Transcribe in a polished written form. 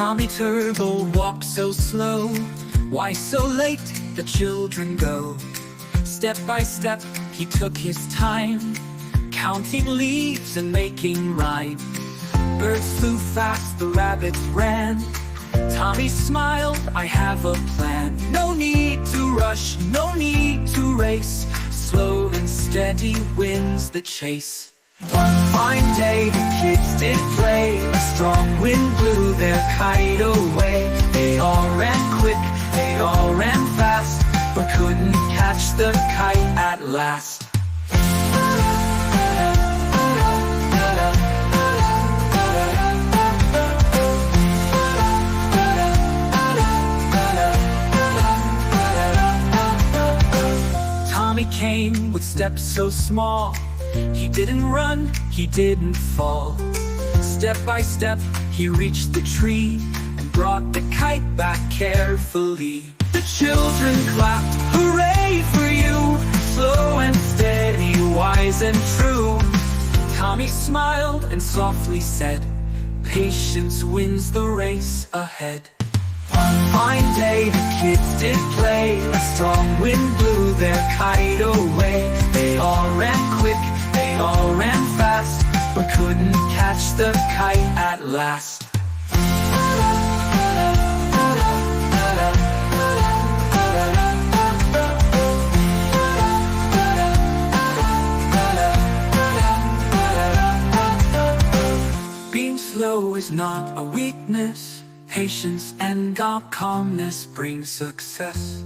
Tommy Turtle walked so slow. Why so late? The children go. Step by step, he took his time, counting leaves and making rhyme. Birds flew fast, the rabbits ran. Tommy smiled, I have a plan. No need to rush, no need to race. Slow and steady wins the chase. One fine day the kids did play. A strong wind blew their kite away. They all ran quick, they all ran fast, but couldn't catch the kite at last. Tommy came with steps so small. He didn't run, he didn't fall. Step by step, he reached the tree and brought the kite back carefully. The children clapped, hooray for you! Slow and steady, wise and true. Tommy smiled and softly said, patience wins the race ahead. One fine day the kids did play. A strong wind blew their kite away. They all ran quick, they all ran fast, but couldn't catch the kite at last. Being slow is not a weakness. Patience and calmness bring success.